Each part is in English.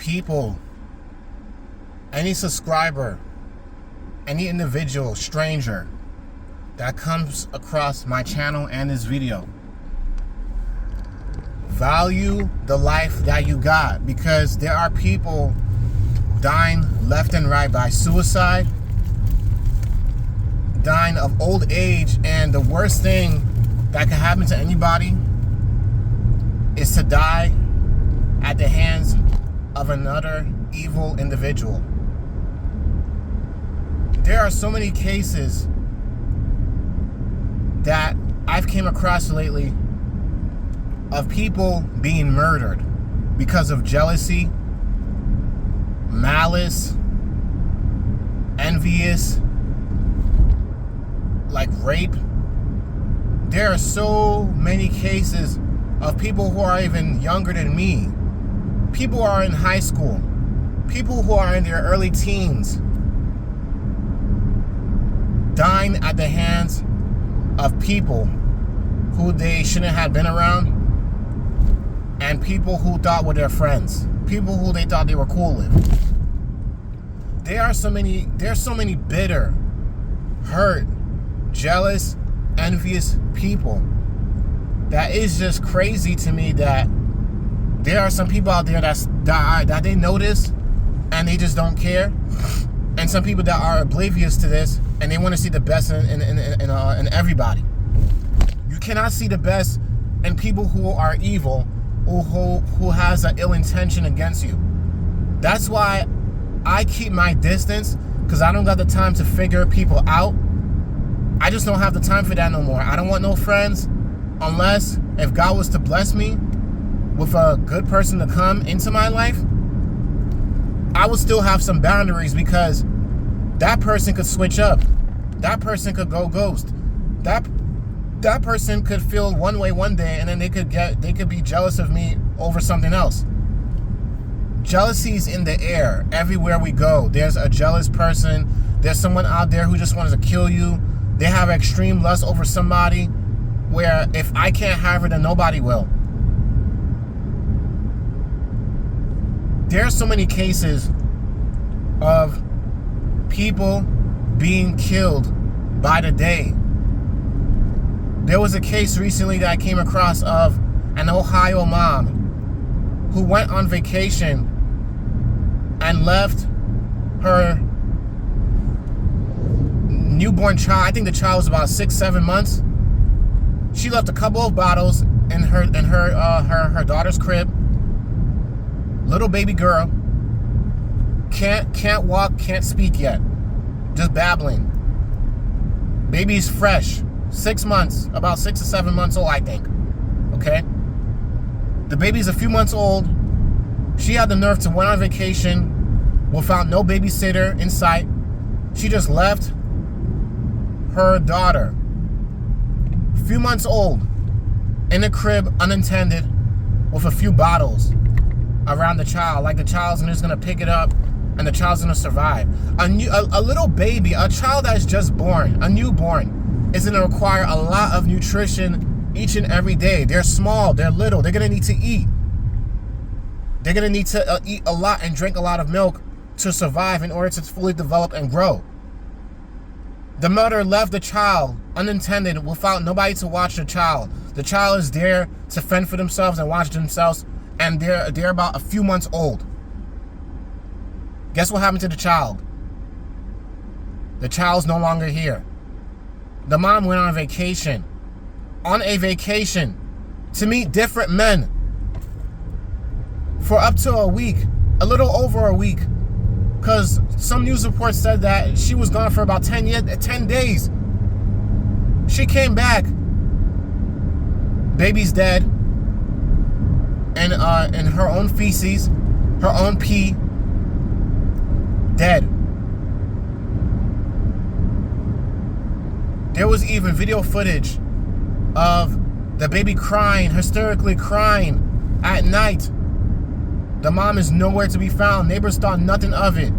people, any subscriber, any individual, stranger that comes across my channel and this video, value the life that you got, because there are people dying left and right by suicide, dying of old age, and the worst thing that can happen to anybody is to die at the hands of another evil individual. There are so many cases that I've came across lately of people being murdered because of jealousy, malice, envious, like rape. There are so many cases of people who are even younger than me, people who are in high school, people who are in their early teens, dying at the hands of people who they shouldn't have been around, and people who thought were their friends, people who they thought they were cool with. There's so many bitter, hurt, jealous, envious people that is just crazy to me, that there are some people out there that they notice and they just don't care, and some people that are oblivious to this and they want to see the best in everybody. You cannot see the best in people who are evil or who has an ill intention against you. That's why I keep my distance, because I don't got the time to figure people out. I just don't have the time for that no more. I don't want no friends unless if God was to bless me with a good person to come into my life. I would still have some boundaries, because that person could switch up. That person could go ghost. That person could feel one way one day, and then they could be jealous of me over something else. Jealousy is in the air. Everywhere we go, there's a jealous person. There's someone out there who just wants to kill you. They have extreme lust over somebody, where if I can't have her, then nobody will. There are so many cases of people being killed by the day. There was a case recently that I came across of an Ohio mom who went on vacation and left her newborn child. I think the child was about 6-7 months. She left a couple of bottles in her daughter's crib. Little baby girl, can't walk, can't speak yet, just babbling. Baby's fresh, 6 months, about 6 or 7 months old, I think. Okay, the baby's a few months old. She had the nerve to went on vacation without no babysitter in sight. She just left her daughter, a few months old, in the crib unattended with a few bottles around the child, like the child's just gonna pick it up and the child's gonna survive. A little baby, a child that's just born, a newborn, is gonna require a lot of nutrition each and every day. They're small, they're little, they're gonna need to eat. They're gonna need to eat a lot and drink a lot of milk to survive in order to fully develop and grow. The mother left the child unattended without nobody to watch the child. The child is there to fend for themselves and watch themselves, and they're about a few months old. Guess what happened to the child? The child's no longer here. The mom went on a vacation. On a vacation to meet different men for up to a week, a little over a week. Because some news reports said that she was gone for about 10 days. She came back. Baby's dead. And in her own feces, her own pee, dead. There was even video footage of the baby crying, hysterically crying at night. The mom is nowhere to be found. Neighbors thought nothing of it.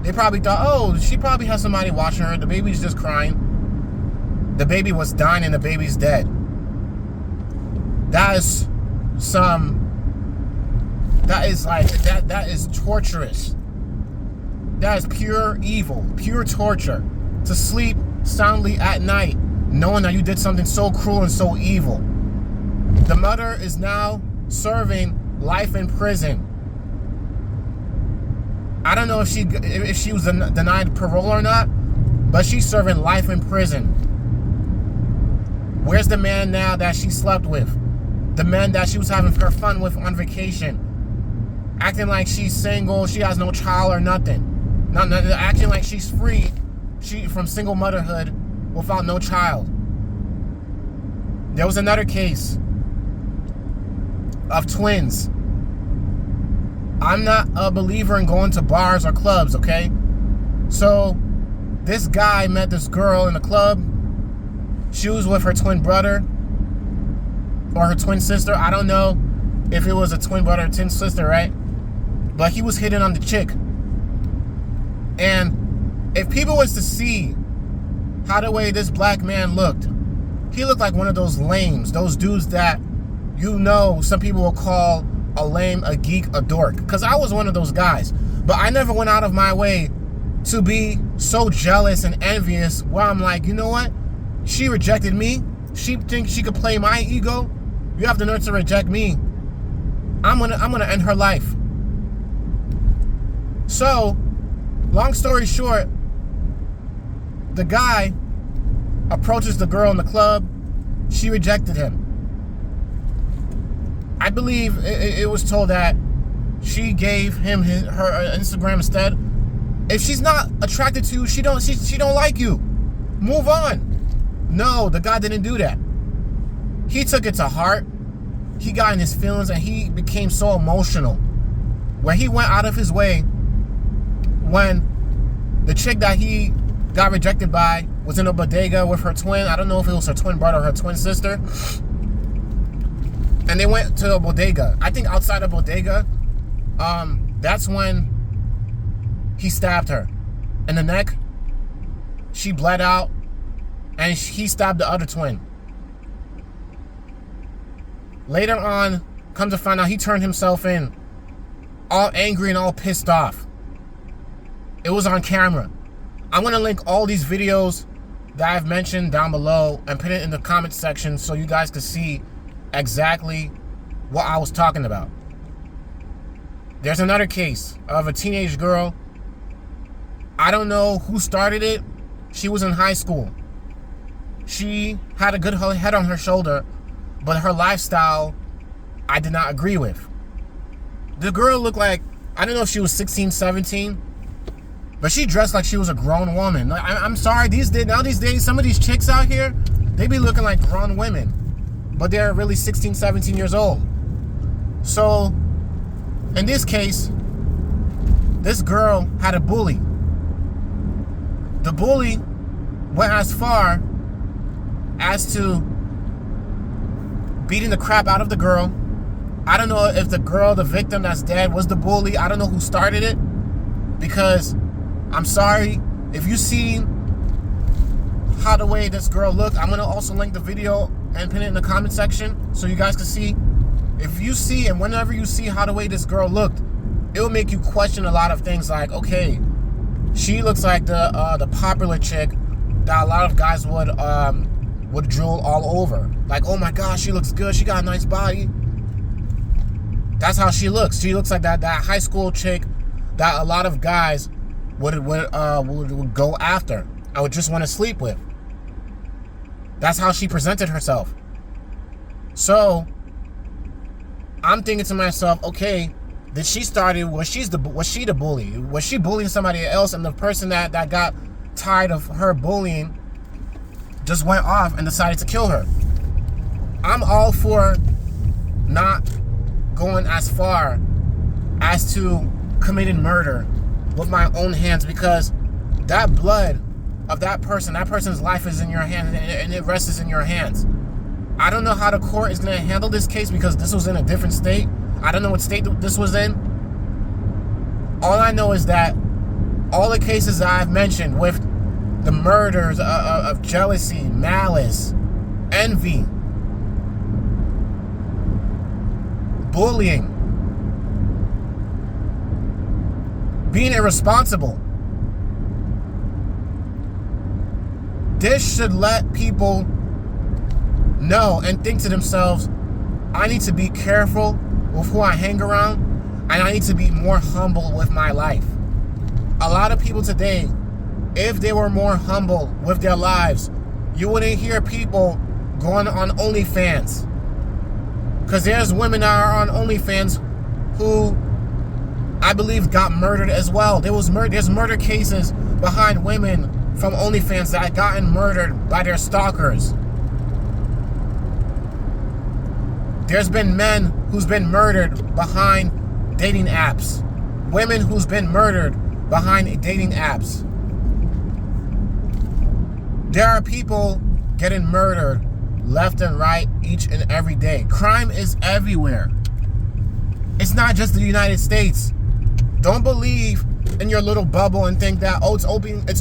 They probably thought, oh, she probably has somebody watching her. The baby's just crying. The baby was dying and the baby's dead. That That is like, that is torturous. That is pure evil, pure torture. To sleep soundly at night, knowing that you did something so cruel and so evil. The mother is now serving life in prison. I don't know if she was denied parole or not, but she's serving life in prison. Where's the man now that she slept with? The man that she was having her fun with on vacation? Acting like she's single, she has no child or nothing. Acting like she's free from single motherhood without no child. There was another case of twins. I'm not a believer in going to bars or clubs, okay? So, this guy met this girl in the club. She was with her twin brother or her twin sister. I don't know if it was a twin brother or twin sister, right? But he was hitting on the chick. And if people was to see how the way this black man looked, he looked like one of those lames, those dudes that, you know, some people will call a lame, a geek, a dork. Because I was one of those guys. But I never went out of my way to be so jealous and envious where I'm like, you know what? She rejected me. She thinks she could play my ego. You have the nerve to reject me. I'm gonna end her life. So, long story short, the guy approaches the girl in the club. She rejected him. I believe it was told that she gave him her Instagram instead. If she's not attracted to you, she don't like you. Move on. No, the guy didn't do that. He took it to heart. He got in his feelings and he became so emotional, where he went out of his way when the chick that he got rejected by was in a bodega with her twin. I don't know if it was her twin brother or her twin sister. And they went to a bodega. I think outside a bodega, that's when he stabbed her in the neck. She bled out, and he stabbed the other twin. Later on, come to find out, he turned himself in, all angry and all pissed off. It was on camera. I'm going to link all these videos that I've mentioned down below and put it in the comment section so you guys can see exactly what I was talking about. There's another case of a teenage girl. I don't know who started it. She was in high school. She had a good head on her shoulder, but her lifestyle I did not agree with. The girl looked like, I don't know if she was 16, 17, but she dressed like she was a grown woman. Like, I'm sorry, these days, some of these chicks out here, they be looking like grown women, but they're really 16, 17 years old. So, in this case, this girl had a bully. The bully went as far as to beating the crap out of the girl. I don't know if the girl, the victim that's dead, was the bully. I don't know who started it, because I'm sorry, if you see how the way this girl looked, I'm going to also link the video and pin it in the comment section so you guys can see. If you see, and whenever you see how the way this girl looked, it will make you question a lot of things, like, okay, she looks like the popular chick that a lot of guys would drool all over. Like, oh my gosh, she looks good, she got a nice body. That's how she looks. She looks like that high school chick that a lot of guys would go after. I would just want to sleep with. That's how she presented herself. So I'm thinking to myself, okay, did she start it? Was she the bully? Was she bullying somebody else, and the person that got tired of her bullying just went off and decided to kill her? I'm all for not going as far as to committing murder with my own hands, because that blood of that person's life is in your hands, and it rests in your hands. I don't know how the court is going to handle this case, because this was in a different state. I don't know what state this was in. All I know is that all the cases that I've mentioned with the murders of jealousy, malice, envy, bullying, being irresponsible. This should let people know and think to themselves, I need to be careful with who I hang around, and I need to be more humble with my life. A lot of people today, if they were more humble with their lives, you wouldn't hear people going on OnlyFans. Because there's women that are on OnlyFans who I believe got murdered as well. There's murder cases behind women from OnlyFans that had gotten murdered by their stalkers. There's been men who's been murdered behind dating apps. Women who's been murdered behind dating apps. There are people getting murdered left and right each and every day. Crime is everywhere. It's not just the United States. Don't believe in your little bubble and think that, oh, it's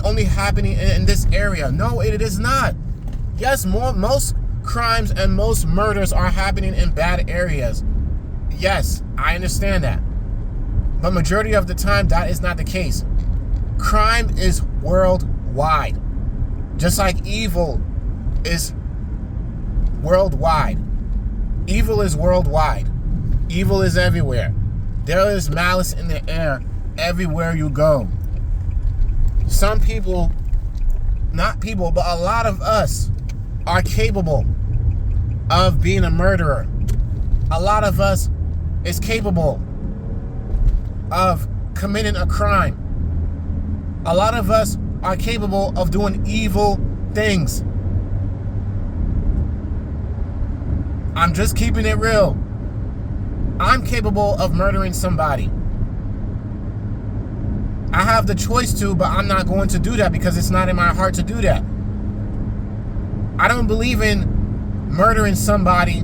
only happening in this area. No, it is not. Yes, most crimes and most murders are happening in bad areas. Yes, I understand that. But majority of the time, that is not the case. Crime is worldwide. Just like evil is worldwide. Evil is worldwide. Evil is everywhere. There is malice in the air everywhere you go. Some people, not people, but a lot of us are capable of being a murderer. A lot of us is capable of committing a crime. A lot of us are capable of doing evil things. I'm just keeping it real. I'm capable of murdering somebody. I have the choice to, but I'm not going to do that because it's not in my heart to do that. I don't believe in murdering somebody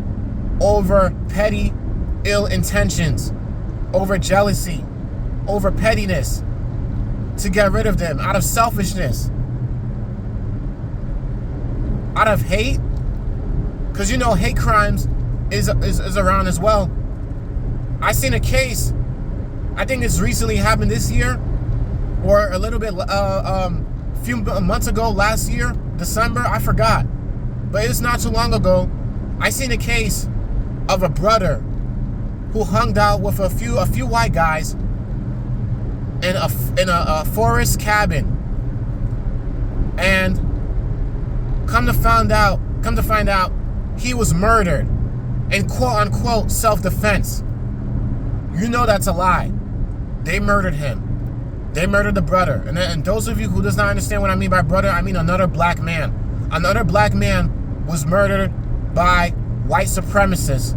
over petty, ill intentions, over jealousy, over pettiness, to get rid of them, out of selfishness, out of hate. Because you know hate crimes is around as well. I seen a case, I think it's recently happened this year, or a little bit, few months ago, last year, December, I forgot. But it's not too long ago. I seen a case of a brother who hung out with a few white guys in a forest cabin, and come to find out, he was murdered in quote unquote self-defense. You know that's a lie. They murdered him. They murdered the brother. And those of you who does not understand what I mean by brother, I mean another black man. Another black man was murdered by white supremacists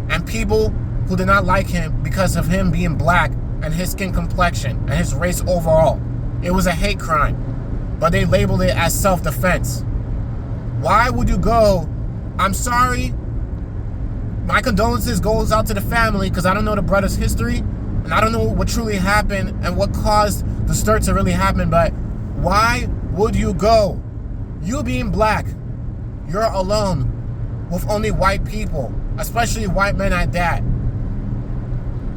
and people who did not like him because of him being black and his skin complexion and his race overall. It was a hate crime, but they labeled it as self-defense. Why would you go? I'm sorry. My condolences goes out to the family because I don't know the brother's history and I don't know what truly happened and what caused the stir to really happen, but why would you go? You being black, you're alone with only white people, especially white men at that,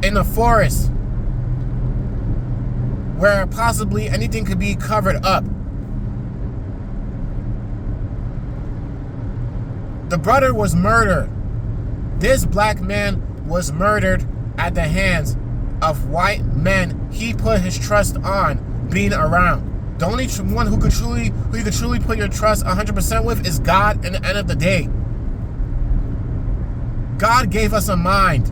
in the forest where possibly anything could be covered up. The brother was murdered. This black man was murdered at the hands of white men he put his trust on being around. The only one who you could truly put your trust 100% with is God at the end of the day. God gave us a mind,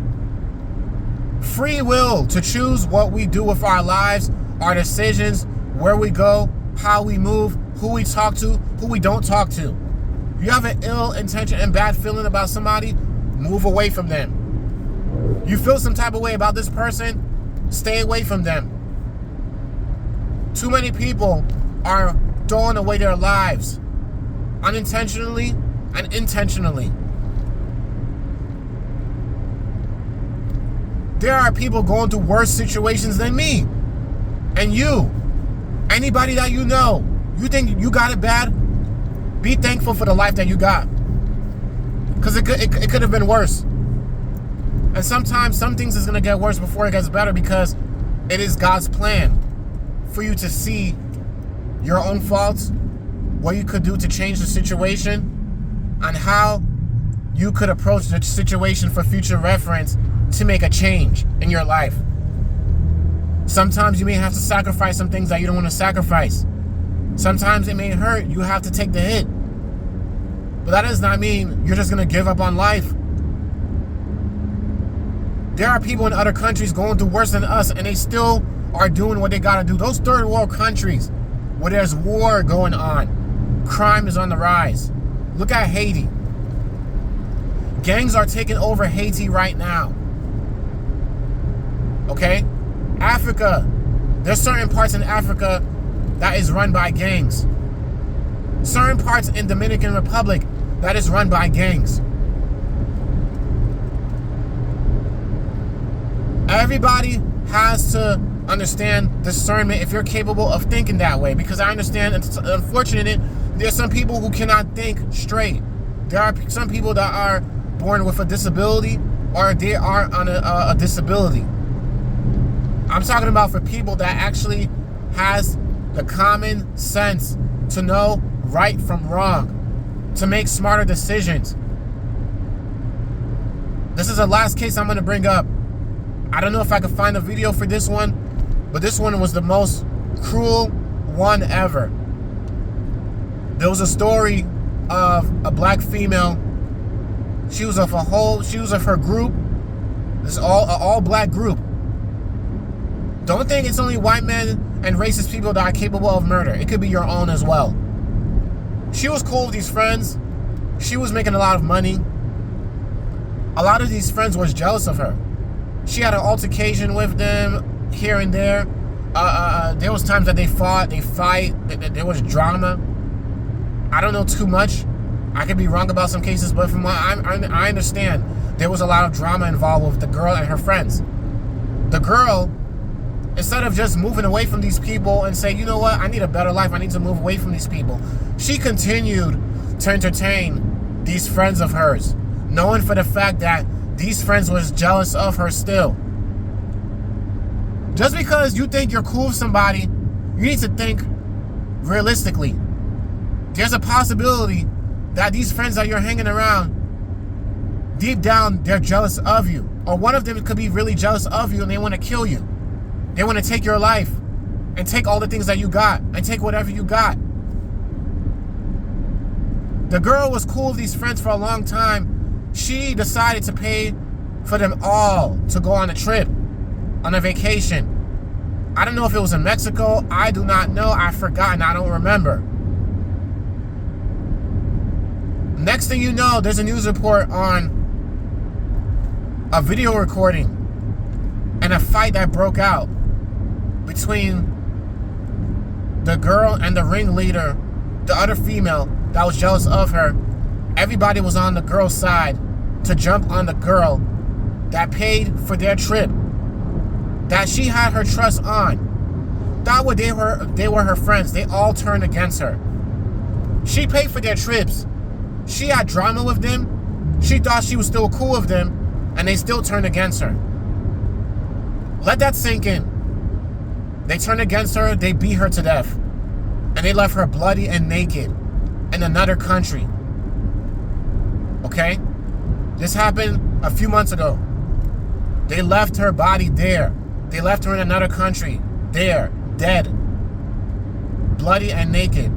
free will to choose what we do with our lives, our decisions, where we go, how we move, who we talk to, who we don't talk to. If you have an ill intention and bad feeling about somebody, move away from them. You feel some type of way about this person, stay away from them. Too many people are throwing away their lives unintentionally and intentionally. There are people going through worse situations than me and you. Anybody that you know, you think you got it bad? Be thankful for the life that you got, because it could have been worse. And sometimes some things is going to get worse before it gets better because it is God's plan. for you to see your own faults, what you could do to change the situation, and how you could approach the situation for future reference to make a change in your life. Sometimes you may have to sacrifice some things that you don't want to sacrifice. Sometimes it may hurt. You have to take the hit. But that does not mean you're just going to give up on life. There are people in other countries going through worse than us, and they still are doing what they got to do. Those third world countries where there's war going on, crime is on the rise. Look at Haiti. Gangs are taking over Haiti right now. Okay? Africa. There's certain parts in Africa that is run by gangs. Certain parts in Dominican Republic that is run by gangs. Everybody has to understand discernment if you're capable of thinking that way, because I understand it's unfortunate there's some people who cannot think straight. There are some people that are born with a disability, or they are on a disability. I'm talking about for people that actually has the common sense to know right from wrong, to make smarter decisions. This is the last case I'm going to bring up. I don't know if I could find a video for this one, but this one was the most cruel one ever. There was a story of a black female. She was of her group. This is all black group. Don't think it's only white men and racist people that are capable of murder. It could be your own as well. She was cool with these friends. She was making a lot of money. A lot of these friends was jealous of her. She had an altercation with them here and there. There was times that they fight. There was drama. I don't know too much. I could be wrong about some cases, but from what I understand, there was a lot of drama involved with the girl and her friends. The girl, instead of just moving away from these people and say, you know what, I need a better life, I need to move away from these people, she continued to entertain these friends of hers, knowing for the fact that these friends was jealous of her still. Just because you think you're cool with somebody, you need to think realistically. There's a possibility that these friends that you're hanging around, deep down, they're jealous of you. Or one of them could be really jealous of you and they want to kill you. They want to take your life and take all the things that you got and take whatever you got. The girl was cool with these friends for a long time. She decided to pay for them all to go on a trip, on a vacation. I don't know if it was in Mexico. I do not know. I've forgotten. I don't remember. Next thing you know, there's a news report on a video recording and a fight that broke out between the girl and the ringleader, the other female that was jealous of her. Everybody was on the girl's side to jump on the girl that paid for their trip, that she had her trust on. Thought they were her friends. They all turned against her. She paid for their trips. She had drama with them. She thought she was still cool with them, and they still turned against her. Let that sink in. They turned against her. They beat her to death, and they left her bloody and naked in another country. Okay? This happened a few months ago. They left her body there. They left her in another country, there, dead, bloody and naked.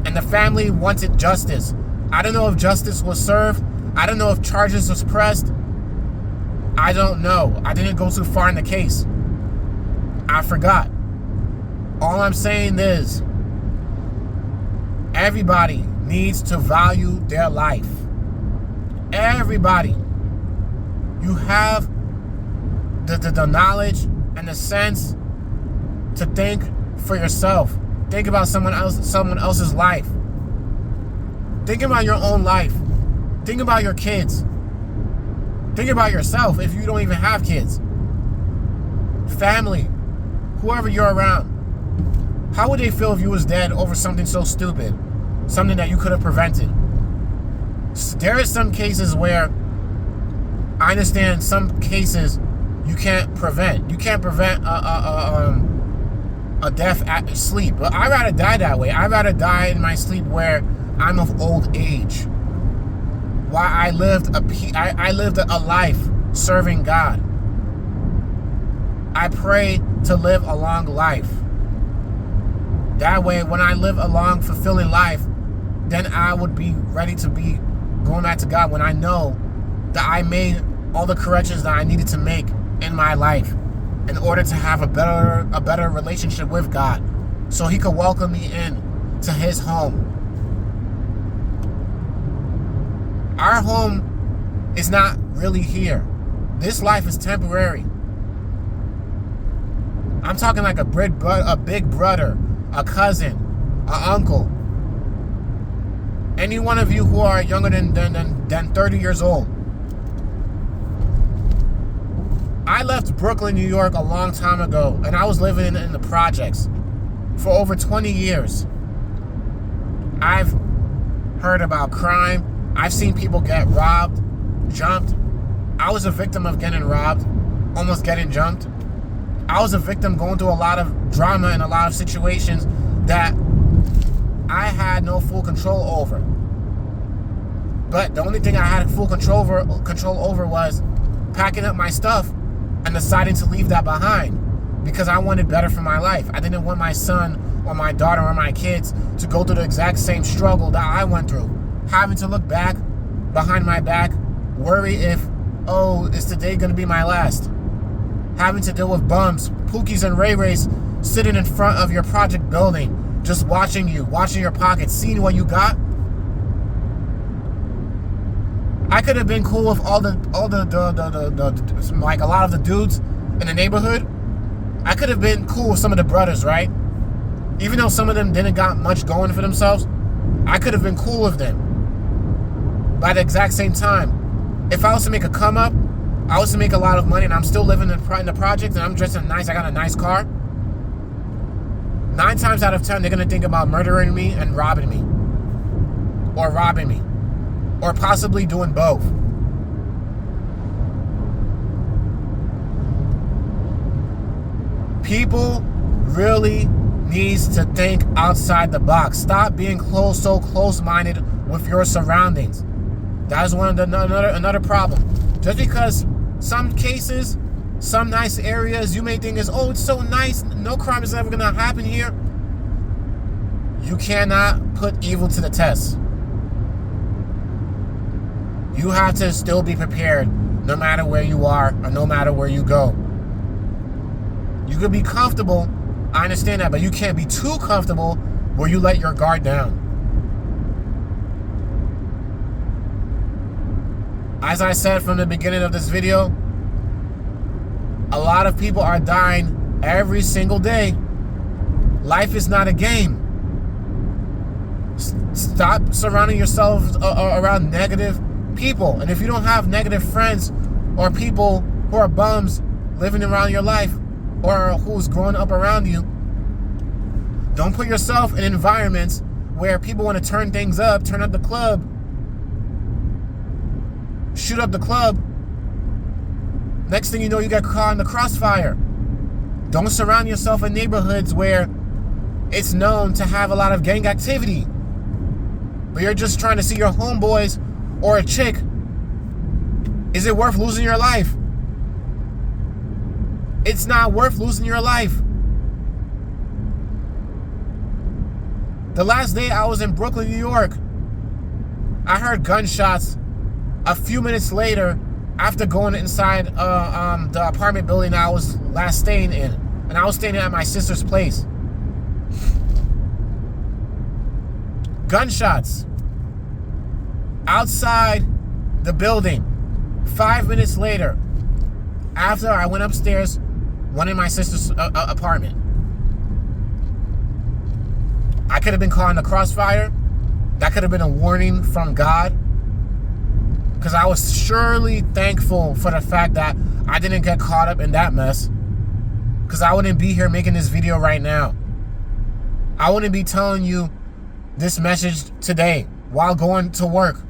And the family wanted justice. I don't know if justice was served. I don't know if charges was pressed. I don't know. I didn't go too far in the case. I forgot. All I'm saying is, everybody needs to value their life. Everybody. You have the knowledge and the sense to think for yourself. Think about someone else's life. Think about your own life. Think about your kids. Think about yourself if you don't even have kids. Family. Whoever you're around. How would they feel if you was dead over something so stupid? Something that you could have prevented. There are some cases where I understand some cases you can't prevent. You can't prevent a death at sleep. But I'd rather die that way. I'd rather die in my sleep where I'm of old age. Why I lived a life serving God. I pray to live a long life. That way, when I live a long, fulfilling life, then I would be ready to be going back to God when I know that I made all the corrections that I needed to make in my life in order to have a better relationship with God, so He could welcome me in to His home. Our home is not really here. This life is temporary. I'm talking like a big brother, a cousin, an uncle. Any one of you who are younger than 30 years old. I left Brooklyn, New York a long time ago, and I was living in the projects for over 20 years. I've heard about crime. I've seen people get robbed, jumped. I was a victim of getting robbed, almost getting jumped. I was a victim going through a lot of drama and a lot of situations that I had no full control over. But the only thing I had full control over was packing up my stuff and deciding to leave that behind because I wanted better for my life. I didn't want my son or my daughter or my kids to go through the exact same struggle that I went through. Having to look back, behind my back, worry if, is today going to be my last? Having to deal with bums, Pookies and Ray Rays sitting in front of your project building, just watching you, watching your pockets, seeing what you got. I could have been cool with all the like a lot of the dudes in the neighborhood. I could have been cool with some of the brothers, right? Even though some of them didn't got much going for themselves, I could have been cool with them. But at the exact same time, if I was to make a come up, I was to make a lot of money and I'm still living in the project and I'm dressing nice, I got a nice car, 9 times out of 10, they're going to think about murdering me and robbing me. Or robbing me. Or possibly doing both. People really needs to think outside the box. Stop being so close-minded with your surroundings. That is another problem. Just because some cases, some nice areas, you may think is, it's so nice, no crime is ever going to happen here. You cannot put evil to the test. You have to still be prepared no matter where you are or no matter where you go. You could be comfortable, I understand that, but you can't be too comfortable where you let your guard down. As I said from the beginning of this video, a lot of people are dying every single day. Life is not a game. Stop surrounding yourself around negative people. And if you don't have negative friends or people who are bums living around your life or who's growing up around you, don't put yourself in environments where people want to turn things up, turn up the club, shoot up the club. Next thing you know, you get caught in the crossfire. Don't surround yourself in neighborhoods where it's known to have a lot of gang activity, but you're just trying to see your homeboys or a chick. Is it worth losing your life? It's not worth losing your life. The last day I was in Brooklyn, New York, I heard gunshots a few minutes later after going inside the apartment building I was last staying in. And I was staying at my sister's place. Gunshots outside the building. 5 minutes later, after I went upstairs, went in my sister's apartment. I could have been caught in the crossfire. That could have been a warning from God. Because I was surely thankful for the fact that I didn't get caught up in that mess. Because I wouldn't be here making this video right now. I wouldn't be telling you this message today while going to work.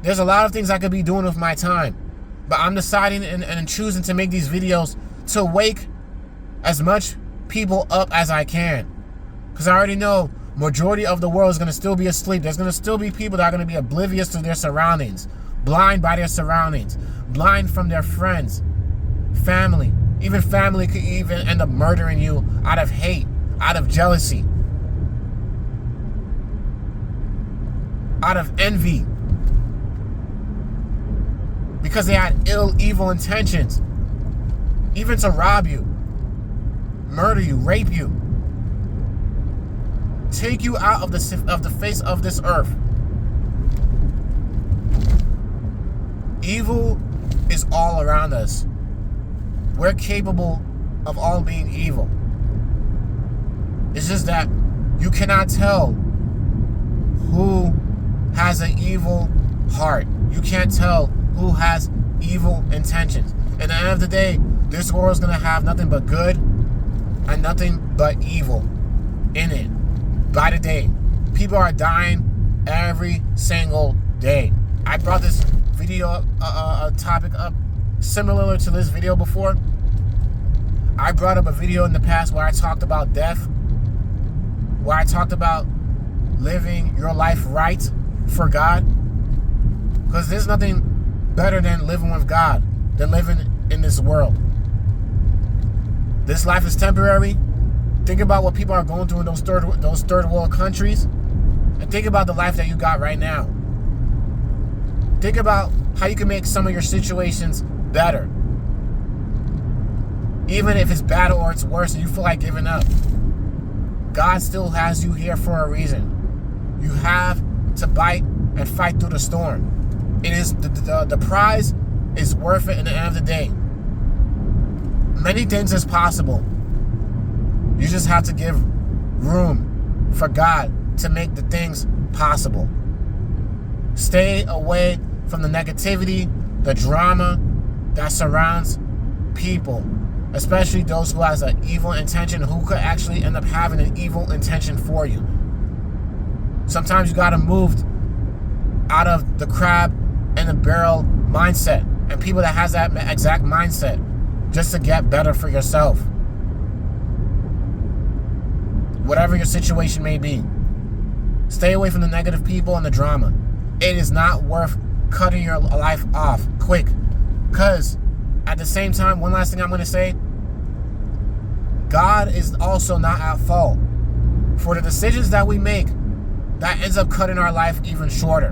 There's a lot of things I could be doing with my time. But I'm deciding and choosing to make these videos to wake as much people up as I can. Because I already know majority of the world is going to still be asleep. There's going to still be people that are going to be oblivious to their surroundings, blind by their surroundings, blind from their friends, family. Even family could even end up murdering you out of hate, out of jealousy, out of envy, because they had evil intentions, even to rob you, murder you, rape you, take you out of the face of this earth. Evil is all around us. We're capable of all being evil. It's just that you cannot tell who has an evil heart. You can't tell who has evil intentions. At the end of the day, this world is going to have nothing but good and nothing but evil in it. By the day, people are dying every single day. I brought this video topic up similar to this video before. I brought up a video in the past where I talked about death, where I talked about living your life right for God, because there's nothing better than living with God, than living in this world. This life is temporary. Think about what people are going through in those third world countries, and think about the life that you got right now. Think about how you can make some of your situations better, even if it's bad or it's worse and you feel like giving up. God still has you here for a reason. You have to bite and fight through the storm. It is the prize is worth it in the end of the day. Many things is possible. You just have to give room for God to make the things possible. Stay away from the negativity, the drama that surrounds people, especially those who has an evil intention, who could actually end up having an evil intention for you. Sometimes you got to move out of the crab and the barrel mindset, and people that has that exact mindset, just to get better for yourself. Whatever your situation may be, stay away from the negative people and the drama. It is not worth cutting your life off quick. Because at the same time, one last thing I'm going to say, God is also not at fault for the decisions that we make that ends up cutting our life even shorter.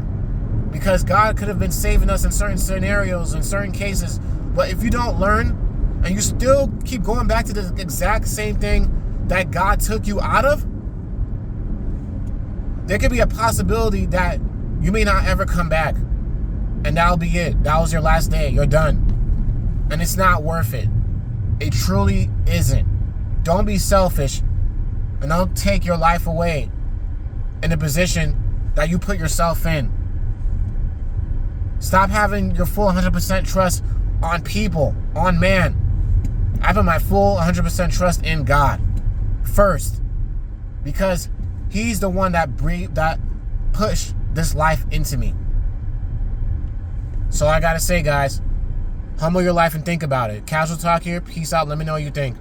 Because God could have been saving us in certain scenarios, in certain cases, but if you don't learn and you still keep going back to the exact same thing that God took you out of, there could be a possibility that you may not ever come back. And that'll be it. That was your last day. You're done. And it's not worth it. It truly isn't. Don't be selfish and don't take your life away in the position that you put yourself in. Stop having your full 100% trust on people, on man. I put my full 100% trust in God first, because He's the one that pushed this life into me. So I gotta say, guys, humble your life and think about it. Casual talk here. Peace out. Let me know what you think.